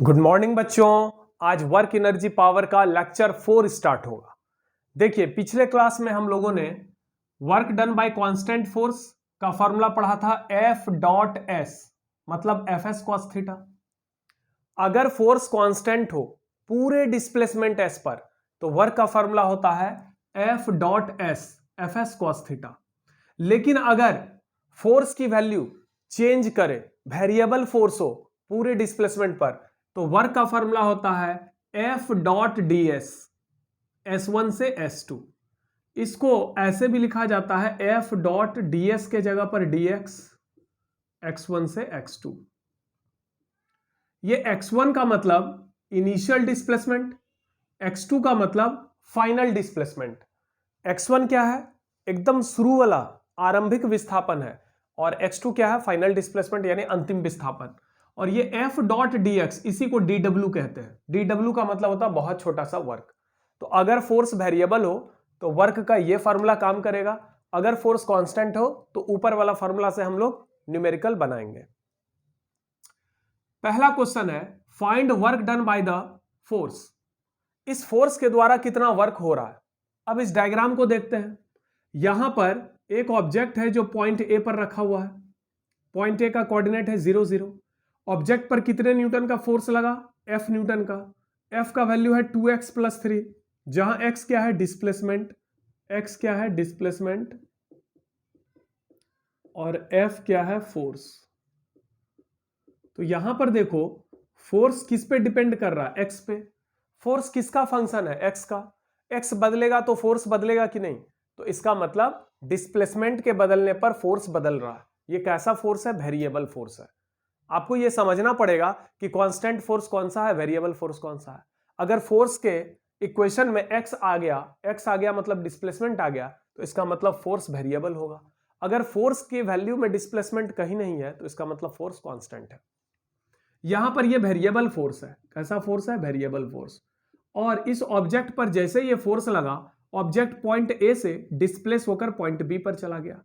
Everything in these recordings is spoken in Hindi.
गुड मॉर्निंग बच्चों। आज वर्क एनर्जी पावर का लेक्चर 4 स्टार्ट होगा। देखिए, पिछले क्लास में हम लोगों ने work done bye constant force का फॉर्मूला पढ़ा था एफ डॉट एस, मतलब एफ एस कॉस थीटा। अगर फोर्स कांस्टेंट हो पूरे डिस्प्लेसमेंट एस पर तो वर्क का फॉर्मूला होता है F dot S, F S cos theta. लेकिन अगर फोर्स की वैल्यू चेंज करे, वेरिएबल फोर्स हो पूरे डिस्प्लेसमेंट पर, तो वर्क का फॉर्मूला होता है F dot D S, S1 से S2। इसको ऐसे भी लिखा जाता है एफ डॉट डी एस के जगह पर dx, x1 से x2। ये x1 का मतलब इनिशियल डिस्प्लेसमेंट, x2 का मतलब फाइनल डिस्प्लेसमेंट। x1 क्या है? एकदम शुरू वाला आरंभिक विस्थापन है, और x2 क्या है? फाइनल डिस्प्लेसमेंट यानी अंतिम विस्थापन। और ये f डॉट dx, इसी को dw कहते हैं। dw का मतलब होता है बहुत छोटा सा वर्क। तो अगर फोर्स वेरिएबल हो तो वर्क का ये फार्मूला काम करेगा, अगर फोर्स कांस्टेंट हो तो ऊपर वाला फार्मूला से हम लोग न्यूमेरिकल बनाएंगे। पहला क्वेश्चन है find work done by the force. इस फोर्स के द्वारा कितना वर्क हो रहा है। अब इस डायग्राम को देखते हैं। यहां पर एक ऑब्जेक्ट है जो पॉइंट ए पर रखा हुआ है। पॉइंट ए का कोऑर्डिनेट है 0 0। ऑब्जेक्ट पर कितने न्यूटन का फोर्स लगा? F न्यूटन का। F का वैल्यू है 2x + 3, जहां x क्या है? डिस्प्लेसमेंट। x क्या है? डिस्प्लेसमेंट। और F क्या है? फोर्स। तो यहां पर देखो, फोर्स किस पे डिपेंड कर रहा है? x पे। फोर्स किसका फंक्शन है? x का। x बदलेगा तो फोर्स बदलेगा कि नहीं? तो इसका मतलब डिस्प्लेसमेंट के बदलने पर फोर्स बदल रहा है। ये कैसा फोर्स है? वेरिएबल फोर्स है। आपको यह समझना पड़ेगा कि कांस्टेंट फोर्स कौन सा है, वेरिएबल फोर्स कौन सा है। अगर फोर्स के इक्वेशन में x आ गया मतलब डिस्प्लेसमेंट आ गया, तो इसका मतलब फोर्स वेरिएबल होगा। अगर फोर्स की वैल्यू में डिस्प्लेसमेंट कहीं नहीं है तो इसका मतलब फोर्स कांस्टेंट है। यहां पर यह वेरिएबल फोर्स है। कैसा फोर्स है? Variable force. और इस ऑब्जेक्ट पर जैसे ये फोर्स लगा, ऑब्जेक्ट पॉइंट ए से डिस्प्लेस होकर पॉइंट बी पर चला गया।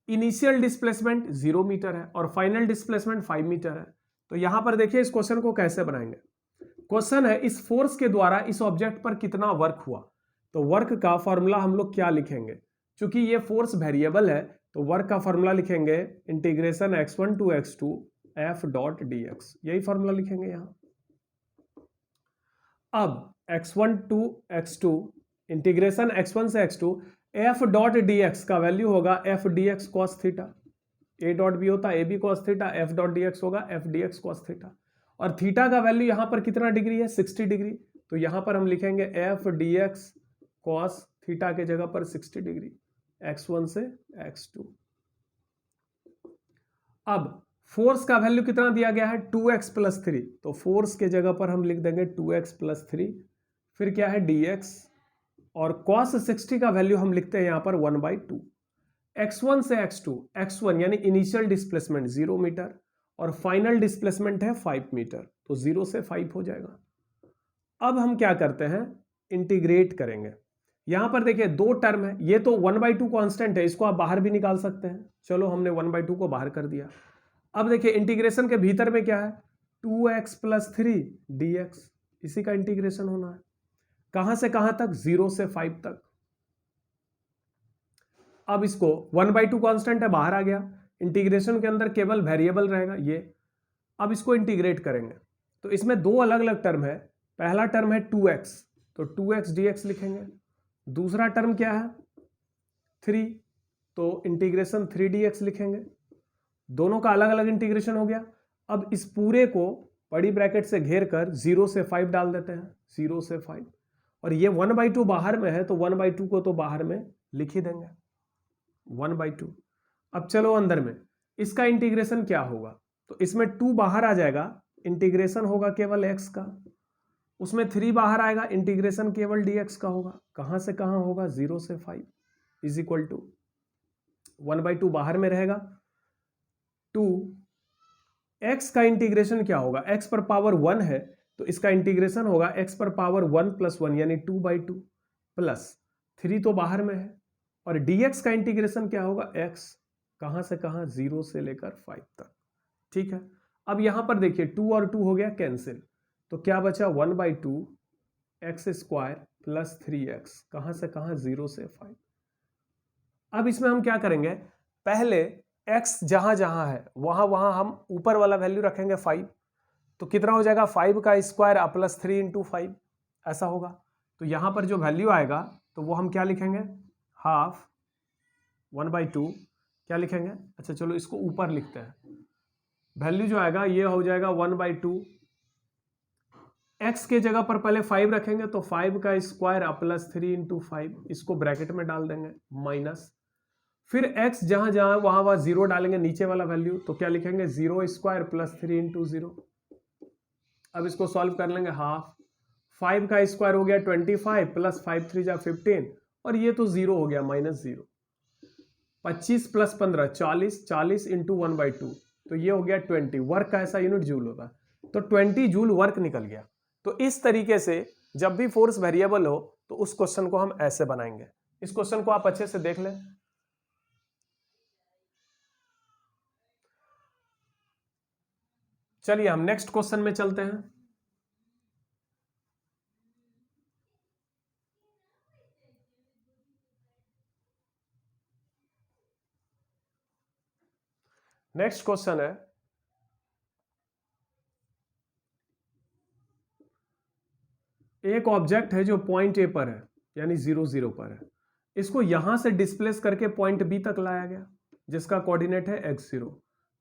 इनिशियल डिस्प्लेसमेंट 0 मीटर है और फाइनल डिस्प्लेसमेंट 5 मीटर है। तो यहां पर देखिए इस क्वेश्चन को कैसे बनाएंगे। क्वेश्चन है इस फोर्स के द्वारा इस ऑब्जेक्ट पर कितना वर्क हुआ। तो वर्क का फॉर्मूला हम लोग क्या लिखेंगे? क्योंकि ये फोर्स वेरिएबल है तो वर्क का फॉर्मूला लिखेंगे integration x1 to x2 f dot dx। यही फॉर्मूला लिखेंगे यहां। अब x1 to x2 integration x1 से x2 f डॉट dx का वैल्यू होगा f dx cos theta. a dot b होता है a b cos theta, f dot dx होगा f dx cos थीटा। और थीटा का वैल्यू यहां पर कितना डिग्री है? 60 डिग्री। तो यहां पर हम लिखेंगे f dx cos थीटा के जगह पर 60 डिग्री, x1 से x2। अब फोर्स का वैल्यू कितना दिया गया है? 2x + 3। तो फोर्स के जगह पर हम लिख देंगे 2x + 3, फिर क्या है? dx। और cos 60 का वैल्यू हम लिखते हैं यहां पर 1/2। x1 से x2, x1 यानी इनिशियल डिस्प्लेसमेंट 0 मीटर और फाइनल डिस्प्लेसमेंट है 5 मीटर, तो 0 से 5 हो जाएगा। अब हम क्या करते हैं? इंटीग्रेट करेंगे। यहां पर देखिए दो टर्म है, ये तो 1/2 कांस्टेंट है, इसको आप बाहर भी निकाल सकते हैं। चलो हमने 1/2 को बाहर कर दिया। अब देखिए इंटीग्रेशन के भीतर में क्या है? 2x + 3 dx, इसी का इंटीग्रेशन होना है। कहां से कहां तक? 0 से 5 तक। अब इसको 1/2 कांस्टेंट है, बाहर आ गया। इंटीग्रेशन के अंदर केवल वेरिएबल रहेगा ये। अब इसको इंटीग्रेट करेंगे तो इसमें दो अलग अलग टर्म है। पहला टर्म है 2x, तो 2x dx लिखेंगे। दूसरा टर्म क्या है? 3, तो इंटीग्रेशन 3 dx लिखेंगे। दोनों का अलग अलग इंटीग्रेशन हो गया। अब इस पूरे को बड़ी ब्रैकेट से घेर कर 0 से 5 डाल देते हैं, 0 से 5। और ये 1/2 बाहर में है तो 1/2 को तो बाहर में लिख ही देंगे, 1/2। अब चलो अंदर में इसका इंटीग्रेशन क्या होगा? तो इसमें 2 बाहर आ जाएगा, इंटीग्रेशन होगा केवल x का। उसमें 3 बाहर आएगा, इंटीग्रेशन केवल dx का होगा। कहां से कहां होगा? 0 से 5 इज इक्वल टू 1/2 बाहर में रहेगा। 2 x का इंटीग्रेशन क्या होगा? x पर पावर 1 है तो इसका इंटीग्रेशन होगा x पर पावर 1 + 1 यानी 2/2 प्लस 3 तो बाहर में है। और dx का इंटीग्रेशन क्या होगा? x कहां से कहां? 0 से लेकर 5 तक। ठीक है। अब यहां पर देखिए 2 और 2 हो गया कैंसिल, तो क्या बचा 1/2 x² प्लस 3x, कहां से कहां 0 से 5। अब इसमें हम क्या करेंगे, पहले x जहां जहां है वहां वहां हम ऊपर वाला वैल्यू रखेंगे 5, तो कितना हो जाएगा 5 का स्क्वायर प्लस 3 इंटू 5, ऐसा होगा। तो यहां पर जो वैल्यू आएगा तो वो हम क्या लिखेंगे, हाफ 1/2 क्या लिखेंगे, अच्छा चलो इसको ऊपर लिखते हैं। वैल्यू जो आएगा ये हो जाएगा 1/2, x के जगह पर पहले 5 रखेंगे तो 5 का स्क्वायर प्लस 3 इंटू 5, इसको ब्रैकेट में डाल देंगे माइनस, फिर x जहां जहां वहां वहां 0 डालेंगे नीचे वाला वैल्यू, तो क्या लिखेंगे 0² प्लस 3 इंटू 0। अब इसको सॉल्व कर लेंगे, हाफ 5 का स्क्वायर हो गया 25 प्लस 5 3 जा 15, और ये तो 0 हो गया -0, 25 प्लस 15 40, 40 इंटू 1/2, तो ये हो गया 20। वर्क का ऐसा यूनिट जूल होता है, तो 20 जूल वर्क निकल गया। तो इस तरीके से जब भी फोर्स वेरिएबल हो तो उस क्वेश्चन को हम ऐसे बनाएंगे। इस क्वेश्चन को आप अच्छे से देख लें। चलिए हम नेक्स्ट क्वेश्चन में चलते हैं। नेक्स्ट क्वेश्चन है, एक ऑब्जेक्ट है जो पॉइंट ए पर है यानी 0 0 पर है, इसको यहां से डिस्प्लेस करके पॉइंट बी तक लाया गया जिसका कोऑर्डिनेट है x0।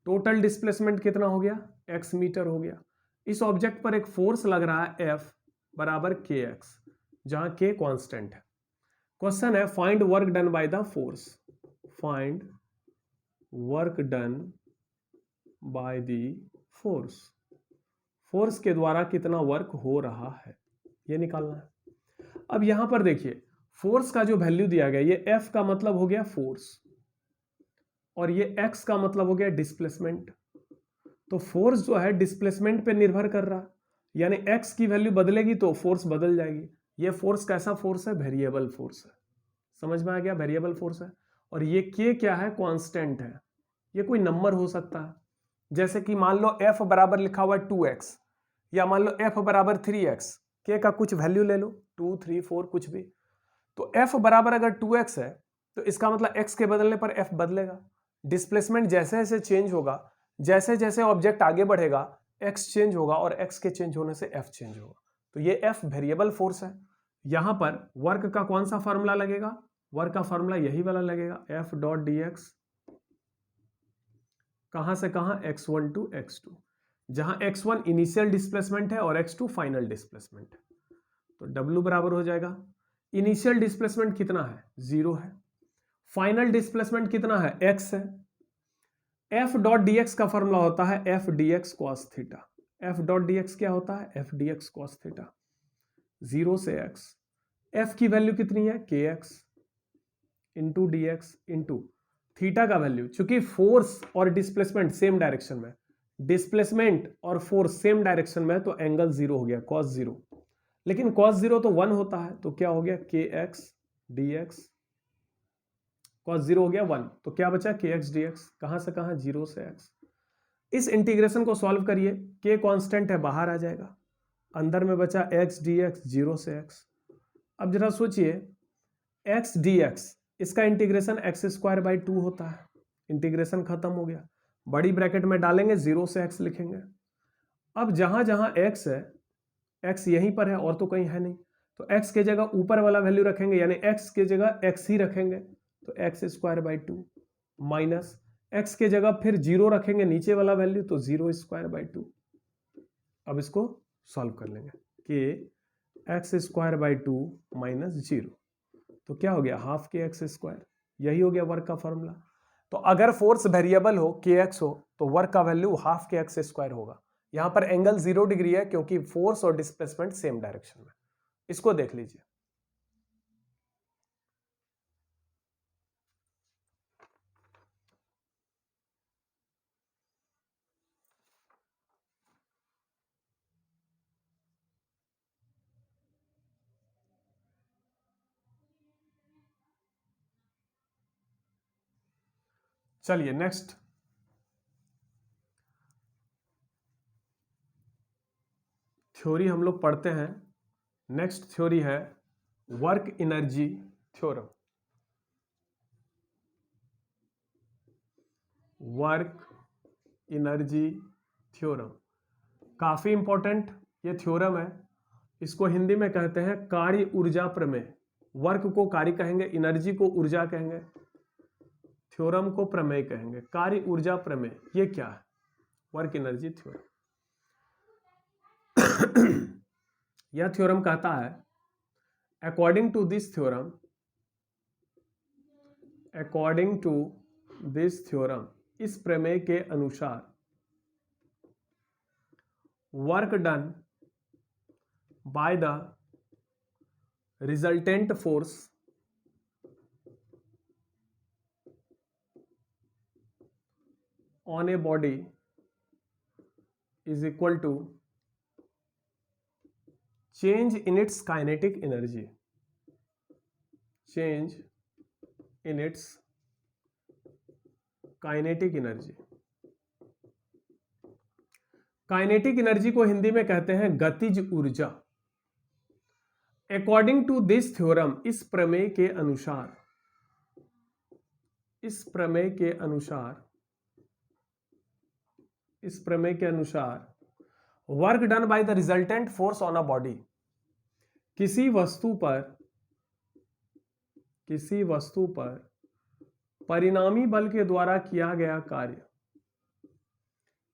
टोटल डिस्प्लेसमेंट कितना हो गया, x मीटर हो गया। इस ऑब्जेक्ट पर एक फोर्स लग रहा है F बराबर kx, जहां k कांस्टेंट है। क्वेश्चन है find work done by the force, find work done by the force, force के द्वारा कितना वर्क हो रहा है ये निकालना है। अब यहां पर देखिए फोर्स का जो वैल्यू दिया गया, ये F का मतलब हो गया फोर्स और ये x का मतलब हो गया डिस्प्लेसमेंट। तो फोर्स जो है डिस्प्लेसमेंट पे निर्भर कर रहा, यानी x की वैल्यू बदलेगी तो फोर्स बदल जाएगी। ये फोर्स कैसा फोर्स है, वेरिएबल फोर्स है। समझ में आ गया, वेरिएबल फोर्स है। और ये k क्या है, कांस्टेंट है। ये कोई नंबर हो सकता है, जैसे कि मान लो f बराबर लिखा हुआ है 2x, या मान लो f बराबर 3x, k का कुछ वैल्यू ले लो 2 3 4 कुछ भी। तो f बराबर अगर 2x है तो इसका मतलब x के बदलने पर f बदलेगा। डिस्प्लेसमेंट जैसे जैसे चेंज होगा, जैसे जैसे ऑब्जेक्ट आगे बढ़ेगा x चेंज होगा और x के चेंज होने से f चेंज होगा। तो ये f वेरिएबल फोर्स है। यहां पर वर्क का कौन सा फॉर्मूला लगेगा, वर्क का फॉर्मूला यही वाला लगेगा, f डॉट dx, कहां से कहां x1 टू x2, जहां x1 इनिशियल डिस्प्लेसमेंट है और x2 फाइनल डिस्प्लेसमेंट है। तो w बराबर हो जाएगा, इनिशियल डिस्प्लेसमेंट कितना है 0 है, फाइनल डिस्प्लेसमेंट कितना है x है। f डॉट dx का फॉर्मूला होता है f dx cos theta. f dot dx क्या होता है, f dx cos थीटा। 0 से x, f की वैल्यू कितनी है kx into dx into theta का वैल्यू, चूंकि फोर्स और डिस्प्लेसमेंट सेम डायरेक्शन में, डिस्प्लेसमेंट और फोर्स सेम डायरेक्शन में, तो एंगल 0 हो गया cos 0। लेकिन cos 0 तो 1 होता है, तो क्या हो गया kx dx, cos 0 हो गया 1, तो क्या बचा kx dx, कहां से कहां 0 से x। इस इंटीग्रेशन को सॉल्व करिए, k कांस्टेंट है बाहर आ जाएगा, अंदर में बचा x dx 0 से x। अब जरा सोचिए x dx, इसका इंटीग्रेशन x²/2 होता है, इंटीग्रेशन खत्म हो गया, बड़ी ब्रैकेट में डालेंगे 0 से x लिखेंगे। अब जहां जहां x है, x यहीं पर है और तो कहीं है नहीं, तो x के जगह ऊपर वाला वैल्यू रखेंगे, यानी x के जगह x ही रखेंगे, तो x²/2 माइनस x के जगह फिर 0 रखेंगे नीचे वाला वैल्यू, तो 0²/2। अब इसको सॉल्व कर लेंगे कि x²/2 माइनस 0, तो क्या हो गया हाफ kx², यही हो गया वर्क का फॉर्मूला। तो अगर फोर्स वेरिएबल हो kx हो तो वर्क का वैल्यू हाफ kx² होगा। यहां पर एंगल 0 डिग्री है क्योंकि फोर्स और डिस्प्लेसमेंट सेम डायरेक्शन में। इसको देख लीजिए, चलिए नेक्स्ट। थ्योरी हम लोग पढ़ते हैं। नेक्स्ट थ्योरी है work energy theorem. Work energy theorem काफी इंपॉर्टेंट ये थ्योरम है। इसको हिंदी में कहते हैं कार्य ऊर्जा प्रमेय। वर्क को कार्य कहेंगे, एनर्जी को ऊर्जा कहेंगे, थ्योरम को प्रमेय कहेंगे। कार्य ऊर्जा प्रमेय ये क्या है? Work energy theorem. यह थ्योरम कहता है according to this theorem, according to this theorem, इस प्रमेय के अनुसार work done by the resultant force on a body is equal to change in its kinetic energy, change in its kinetic energy। Kinetic energy को हिंदी में कहते हैं गतिज ऊर्जा। अकॉर्डिंग टू दिस थ्योरम, इस प्रमेय के अनुसार, इस प्रमेय के अनुसार, इस प्रमेय के अनुसार work done by the resultant force on a body, किसी वस्तु पर, किसी वस्तु पर परिणामी बल के द्वारा किया गया कार्य,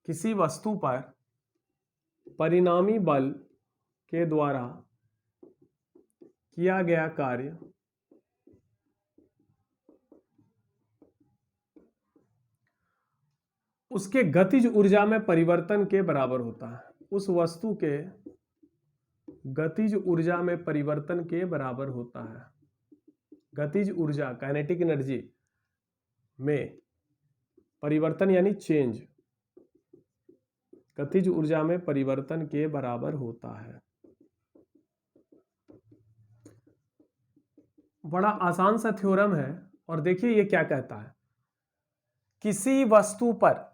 किसी वस्तु पर परिणामी बल के द्वारा किया गया कार्य उसके गतिज ऊर्जा में परिवर्तन के बराबर होता है। उस वस्तु के गतिज ऊर्जा में परिवर्तन के बराबर होता है। गतिज ऊर्जा काइनेटिक एनर्जी में परिवर्तन यानी चेंज, गतिज ऊर्जा में परिवर्तन के बराबर होता है। बड़ा आसान सा थ्योरम है और देखिए ये क्या कहता है, किसी वस्तु पर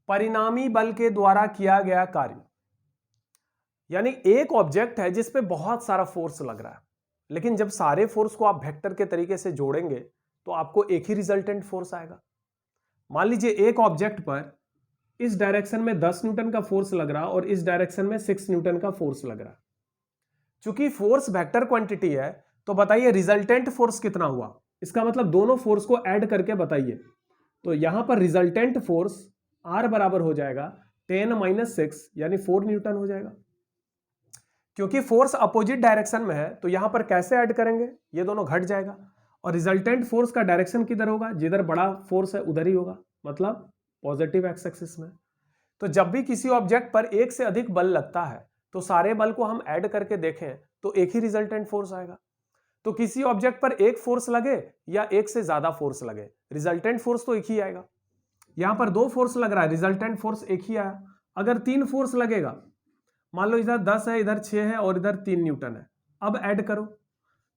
परिणामी बल के द्वारा किया गया कार्य, यानी एक ऑब्जेक्ट है जिस पे बहुत सारा फोर्स लग रहा है, लेकिन जब सारे फोर्स को आप वेक्टर के तरीके से जोड़ेंगे तो आपको एक ही रिजल्टेंट फोर्स आएगा। मान लीजिए एक ऑब्जेक्ट पर इस डायरेक्शन में 10 न्यूटन का फोर्स लग रहा और इस डायरेक्शन में 6 न्यूटन का फोर्स लग रहा। चूंकि फोर्स वेक्टर क्वांटिटी है तो बताइए रिजल्टेंट फोर्स कितना हुआ। इसका मतलब दोनों फोर्स को ऐड करके बताइए। तो यहां पर रिजल्टेंट फोर्स R बराबर हो जाएगा 10 - 6 यानी 4 न्यूटन हो जाएगा। क्योंकि फोर्स अपोजिट डायरेक्शन में है तो यहां पर कैसे ऐड करेंगे, ये दोनों घट जाएगा और रिजल्टेंट फोर्स का डायरेक्शन किधर होगा, जिधर बड़ा फोर्स है उधर ही होगा, मतलब पॉजिटिव एक्स एक्सिस में। तो जब भी किसी ऑब्जेक्ट पर एक से अधिक बल लगता है तो सारे बल को हम ऐड करके देखें तो एक ही रिजल्टेंट फोर्स आएगा। तो किसी ऑब्जेक्ट पर एक फोर्स लगे या एक से ज्यादा फोर्स लगे, रिजल्टेंट फोर्स तो एक ही आएगा। यहां पर 2 फोर्स लग रहा है, रिजल्टेंट फोर्स एक ही आया। अगर 3 फोर्स लगेगा, मान लो इधर 10 है, इधर 6 है और इधर 3 न्यूटन है, अब ऐड करो।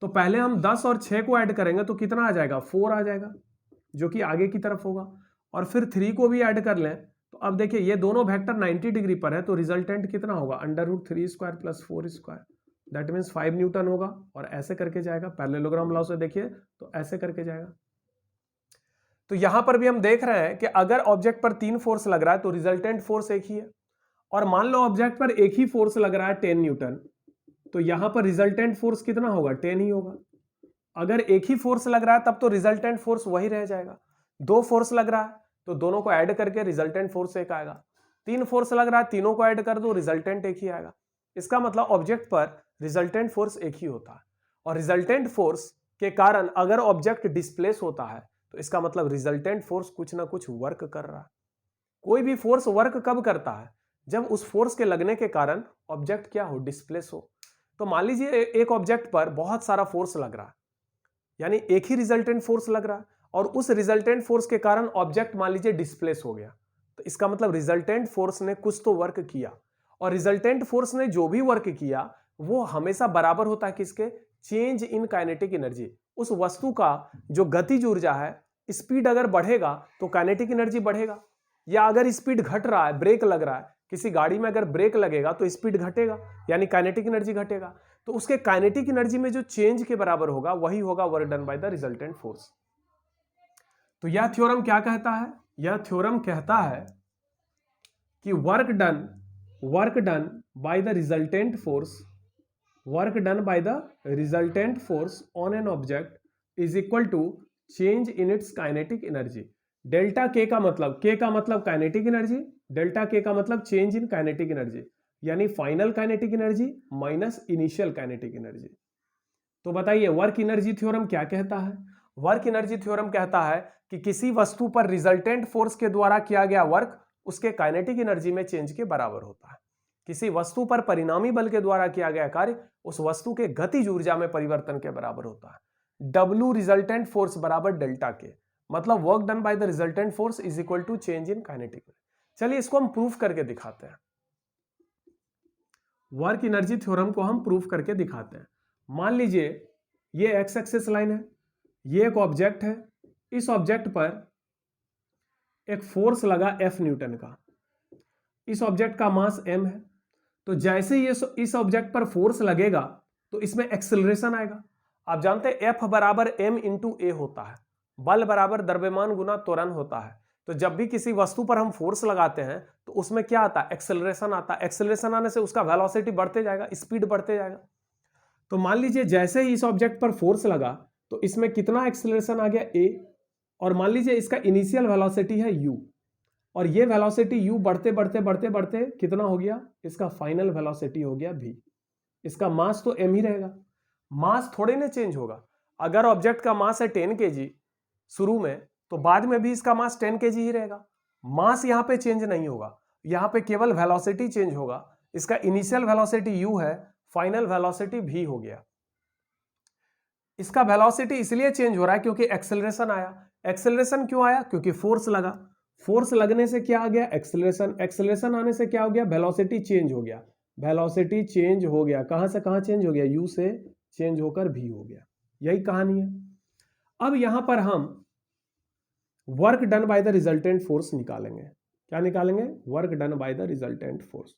तो पहले हम 10 और 6 को ऐड करेंगे तो कितना आ जाएगा, 4 आ जाएगा, जो कि आगे की तरफ होगा। और फिर 3 को भी ऐड कर लें तो अब देखिए ये दोनों वेक्टर 90 डिग्री पर है तो रिजल्टेंट कितना होगा, √3² + 4², दैट मीन्स 5 न्यूटन होगा। और ऐसे करके जाएगा, पैरेललोग्राम लॉ से देखिए तो ऐसे करके जाएगा। तो यहां पर भी हम देख रहे हैं कि अगर ऑब्जेक्ट पर 3 फोर्स लग रहा है तो रिजल्टेंट फोर्स एक ही है। और मान लो ऑब्जेक्ट पर एक ही फोर्स लग रहा है 10 न्यूटन, तो यहां पर रिजल्टेंट फोर्स कितना होगा, 10 ही होगा। अगर एक ही फोर्स लग रहा है तब तो रिजल्टेंट फोर्स वही रह जाएगा। 2 फोर्स लग रहा है तो दोनों को ऐड करके रिजल्टेंट फोर्स एक आएगा। 3 फोर्स लग रहा है, तीनों को ऐड कर दो, रिजल्टेंट एक ही आएगा। इसका मतलब ऑब्जेक्ट पर रिजल्टेंट फोर्स एक ही होता है। और रिजल्टेंट फोर्स के कारण अगर ऑब्जेक्ट डिस्प्लेस होता है तो इसका मतलब रिजल्टेंट फोर्स कुछ ना कुछ वर्क कर रहा है। कोई भी फोर्स वर्क कब करता है, जब उस फोर्स के लगने के कारण ऑब्जेक्ट क्या हो, डिस्प्लेस हो। तो मान लीजिए एक ऑब्जेक्ट पर बहुत सारा फोर्स लग रहा है, यानी एक ही रिजल्टेंट फोर्स लग रहा है और उस रिजल्टेंट फोर्स के कारण ऑब्जेक्ट मान लीजिए डिस्प्लेस हो गया। तो इसका मतलब रिजल्टेंट फोर्स ने कुछ तो वर्क किया और रिजल्टेंट फोर्स ने जो भी वर्क किया वो हमेशा बराबर होता है किसके, चेंज इन काइनेटिक एनर्जी। उस वस्तु का जो गतिज ऊर्जा है, स्पीड अगर बढ़ेगा तो काइनेटिक एनर्जी बढ़ेगा, या अगर स्पीड घट रहा है, ब्रेक लग रहा है किसी गाड़ी में अगर ब्रेक लगेगा तो स्पीड घटेगा, यानी काइनेटिक एनर्जी घटेगा। तो उसके काइनेटिक एनर्जी में जो चेंज के बराबर होगा वही होगा work done by the resultant force. तो यह थ्योरम क्या कहता है? यह थ्योरम कहता है कि work done by the resultant force, work done by the resultant force on an object is equal to change in its kinetic energy. Delta K का मतलब, के का मतलब काइनेटिक एनर्जी, डेल्टा के का मतलब चेंज इन काइनेटिक एनर्जी, यानी final kinetic energy minus initial kinetic energy. तो बताइए वर्क एनर्जी थ्योरम क्या कहता है? वर्क एनर्जी थ्योरम कहता है कि किसी वस्तु पर रिजल्टेंट फोर्स के द्वारा किया गया वर्क उसके काइनेटिक एनर्जी में चेंज के बराबर होता है। किसी वस्तु पर परिणामी बल के द्वारा किया गया कार्य उस वस्तु के गतिज ऊर्जा में परिवर्तन के बराबर होता है। W रिजल्टेंट फोर्स बराबर डेल्टा के, मतलब work done by the resultant force is equal to change in kinetic. चलिए इसको हम प्रूफ करके दिखाते हैं। वर्क एनर्जी थ्योरम को हम प्रूफ करके दिखाते हैं। मान लीजिए ये एक्स एक्सिस लाइन है, ये एक ऑब्जेक्ट है, इस ऑब्जेक्ट पर एक फोर्स लगा F न्यूटन का, इस ऑब्जेक्ट का मास m है। तो जैसे ही इस ऑब्जेक्ट पर फोर्स लगेगा तो इसमें एक्सेलरेशन आएगा। आप जानते हैं F बराबर m इंटू ए होता है, बल बराबर द्रव्यमान गुना त्वरण होता है। तो जब भी किसी वस्तु पर हम फोर्स लगाते हैं तो उसमें क्या आता है? एक्सेलरेशन आता है। एक्सेलरेशन आने से उसका वेलोसिटी बढ़ते जाएगा, स्पीड बढ़ते जाएगा। तो मान लीजिए जैसे ही इस ऑब्जेक्ट पर फोर्स लगा तो इसमें कितना एक्सेलरेशन आ गया? a, और मान लीजिए इसका इनिशियल वेलोसिटी है u, और ये वेलोसिटी u बढ़ते बढ़ते बढ़ते बढ़ते कितना हो गया? इसका फाइनल वेलोसिटी हो गया v। इसका मास तो m ही रहेगा, मास थोड़े ना चेंज होगा। अगर ऑब्जेक्ट का मास है 10 kg शुरू में, तो बाद में भी इसका मास 10 kg ही रहेगा। मास यहाँ पे चेंज नहीं होगा, यहाँ पे केवल वेलोसिटी चेंज होगा। इसका इनिशियल वेलोसिटी u है, फाइनल वेलोसिटी v हो गया। इसका वेलोसिटी इसलिए चेंज हो रहा है क्योंकि एक्सेलरेशन आया। एक्सेलरेशन क्यों आया? क्योंकि फोर्स लगा। फोर्स लगने से क्या आ गया? एक्सेलरेशन। एक्सेलरेशन आने से क्या हो गया? वेलोसिटी चेंज हो गया। वेलोसिटी चेंज हो गया, कहां से कहां चेंज हो गया? u से चेंज होकर v हो गया। यही कहानी है। अब यहां पर हम work done by the resultant force निकालेंगे। क्या निकालेंगे? Work done by the resultant force.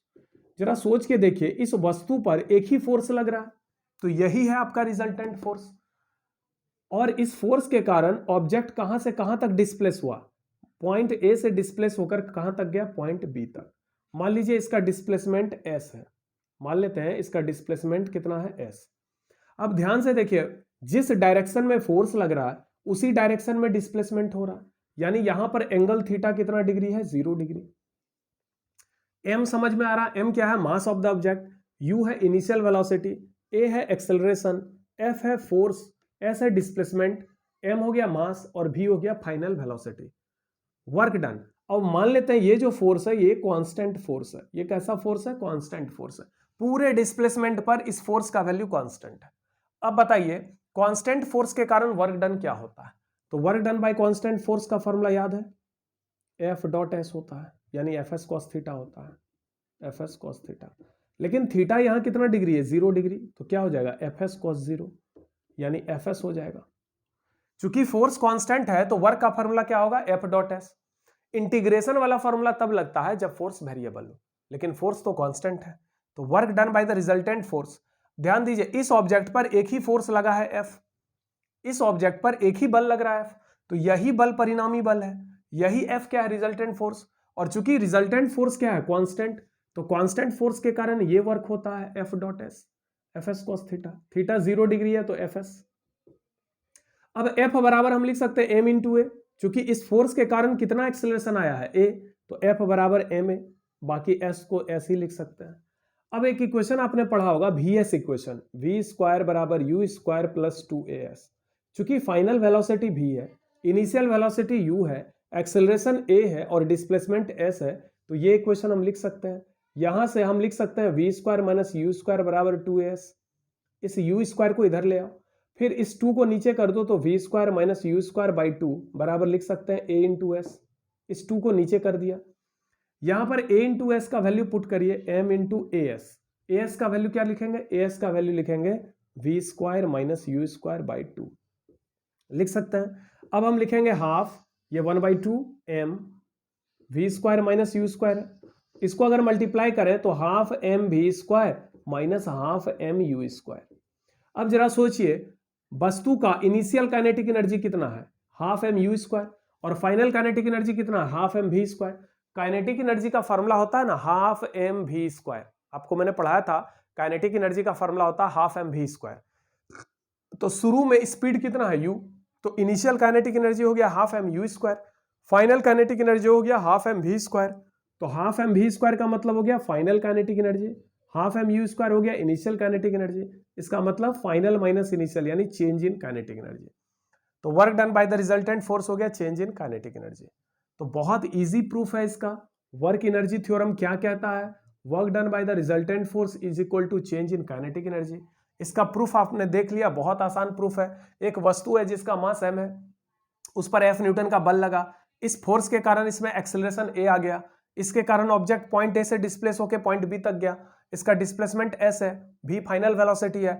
जरा सोच के देखिए, इस वस्तु पर एक ही फोर्स लग रहा है, तो यही है आपका रिजल्टेंट फोर्स। और इस फोर्स के कारण ऑब्जेक्ट कहां से कहां तक डिस्प्लेस हुआ? पॉइंट ए से डिस्प्लेस होकर कहां तक गया? पॉइंट बी तक। मान लीजिए इसका डिस्प्लेसमेंट एस है, मान लेते हैं इसका डिस्प्लेसमेंट कितना है? एस। अब ध्यान से देखिए, जिस डायरेक्शन में फोर्स लग रहा है उसी डायरेक्शन में डिस्प्लेसमेंट हो रहा है, यानी यहां पर एंगल थीटा कितना डिग्री है? 0 डिग्री। एम समझ में आ रहा? एम क्या है? Mass of the object, you है इनिशियल वेलोसिटी, ए है एक्सेलरेशन, एफ है फोर्स, एस है डिस्प्लेसमेंट, एम हो गया मास और भी हो गया फाइनल वेलोसिटी। Work done. अब मान लेते हैं ये जो फोर्स है ये कांस्टेंट फोर्स है। ये कैसा फोर्स है? कांस्टेंट फोर्स है। पूरे डिस्प्लेसमेंट पर इस फोर्स का वैल्यू कांस्टेंट है। अब बताइए कांस्टेंट फोर्स के कारण वर्क डन क्या होता है? तो work done bye constant force का फॉर्मूला याद है? एफ डॉट एस होता है, यानी एफ एस कॉस थीटा होता है, एफ एस कॉस थीटा। लेकिन थीटा यहां कितना डिग्री है? 0 डिग्री। तो क्या हो जाएगा? एफ एस कॉस 0, यानी एफ एस हो जाएगा। चूंकि फोर्स कांस्टेंट है तो वर्क का फॉर्मूला क्या होगा? F dot S. इंटीग्रेशन वाला फॉर्मूला तब लगता है जब फोर्स वेरिएबल हो, लेकिन फोर्स तो कांस्टेंट है। तो work done by the resultant force, ध्यान दीजिए इस ऑब्जेक्ट पर एक ही फोर्स लगा है एफ, इस ऑब्जेक्ट पर एक ही बल लग रहा है एफ, तो यही बल परिणामी बल है, यही एफ क्या है? Resultant force. और चूंकि रिजल्टेंट फोर्स क्या है? कांस्टेंट, तो कांस्टेंट फोर्स के कारण ये वर्क होता है F dot S, F S cos theta. Theta 0 degree है तो एफ एस। अब एफ बराबर हम लिख सकते हैं एम इंटू ए, चूंकि इस फोर्स के कारण कितना एक्सेलरेशन आया है? ए, तो एफ बराबर एम ए, बाकी एस को एस ही लिख सकते हैं। अब एक इक्वेशन आपने पढ़ा होगा v s equation, v square बराबर यू स्क्वायर प्लस 2as। चूंकि फाइनल वेलोसिटी v है, इनिशियल वेलोसिटी u है, एक्सेलरेशन a है और डिस्प्लेसमेंट s है, तो ये इक्वेशन हम लिख सकते हैं। यहां से हम लिख सकते हैं v square minus u square बराबर 2as। इस u स्क्वायर को इधर ले आओ, फिर इस 2 को नीचे कर दो, तो v square minus u square by 2 बराबर लिख सकते हैं a इंटू एस। इस 2 को नीचे कर दिया, यहां पर a इंटू एस का वैल्यू पुट करिए, m इंटू ए एस का वैल्यू क्या लिखेंगे? एस का वैल्यू लिखेंगे v square minus u square by 2 लिख सकते हैं। अब हम लिखेंगे हाफ, ये 1/2 m, v square minus u square है, इसको अगर मल्टीप्लाई करें तो half m v square minus half m u square. अब जरा सोचिए, वस्तु का इनिशियल काइनेटिक एनर्जी कितना है, हाफ एम यू स्क्वायर, और फाइनल काइनेटिक एनर्जी कितना है, half m v square. Kinetic energy का फॉर्मूला होता है ना हाफ एम वी स्क्वायर, आपको मैंने पढ़ाया था, काइनेटिक एनर्जी का फॉर्मूला होता है हाफ एम वी स्क्वायर। तो शुरू में स्पीड कितना है u, तो इनिशियल काइनेटिक एनर्जी हो गया half m u square, final kinetic energy हो गया हाफ एम वी स्क्वायर। तो हाफ एम वी स्क्वायर का मतलब हो गया final kinetic energy, half m u square हो गया इनिशियल काइनेटिक एनर्जी। इसका मतलब फाइनल माइनस इनिशियल यानी चेंज इन काइनेटिक एनर्जी। तो work done by the resultant force हो गया चेंज इन काइनेटिक एनर्जी। तो बहुत इजी प्रूफ है इसका। वर्क एनर्जी थ्योरम क्या कहता है, work done by the resultant force is equal to change in kinetic energy. इसका प्रूफ आपने देख लिया, बहुत आसान प्रूफ है। एक वस्तु है जिसका मास m है, उस पर F न्यूटन का बल लगा, इस फोर्स के कारण इसमें एक्सेलरेशन a आ गया, इसके कारण ऑब्जेक्ट पॉइंट ए से डिस्प्लेस होकर पॉइंट बी तक गया, इसका डिस्प्लेसमेंट s है, v फाइनल वेलोसिटी है।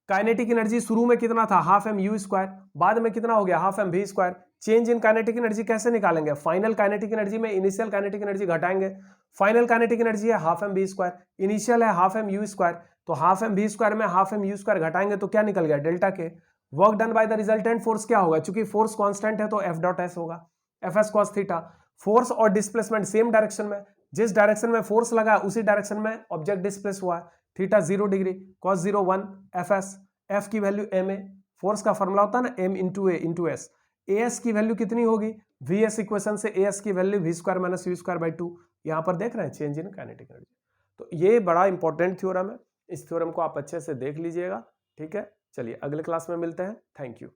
काइनेटिक एनर्जी शुरू में कितना था, हाफ एम यू स्क्वायर, बाद में कितना हो गया, half m v square. Change in kinetic energy कैसे निकालेंगे, फाइनल काइनेटिक एनर्जी में इनिशियल काइनेटिक एनर्जी घटाएंगे। फाइनल काइनेटिक एनर्जी है half m v square, initial है हाफ एम यू स्क्वायर, तो हाफ एम वी स्क्वायर में हाफ एम यू स्क्वायर घटाएंगे तो क्या निकल गया, delta K. Work done by the resultant force क्या होगा, चूंकि फोर्स कांस्टेंट है तो एफ डॉट एस होगा, F S cos theta. Force और डिस्प्लेसमेंट सेम डायरेक्शन में, जिस डायरेक्शन में फोर्स लगा उसी डायरेक्शन में ऑब्जेक्ट डिस्प्लेस हुआ है। थीटा 0 डिग्री, कॉस 0 1, एफ एस, एफ की वैल्यू एम ए, फोर्स का फॉर्मूला होता है ना m into a into s. A s की वैल्यू कितनी होगी, वी एस इक्वेशन से ए एस की value v square minus u square by 2। यहां पर देख रहे हैं चेंज इन काइनेटिक एनर्जी। तो ये बड़ा इंपॉर्टेंट थ्योरम है, इस थ्योरम को आप अच्छे से देख लीजिएगा, ठीक है। चलिए अगले क्लास में मिलते हैं, थैंक यू।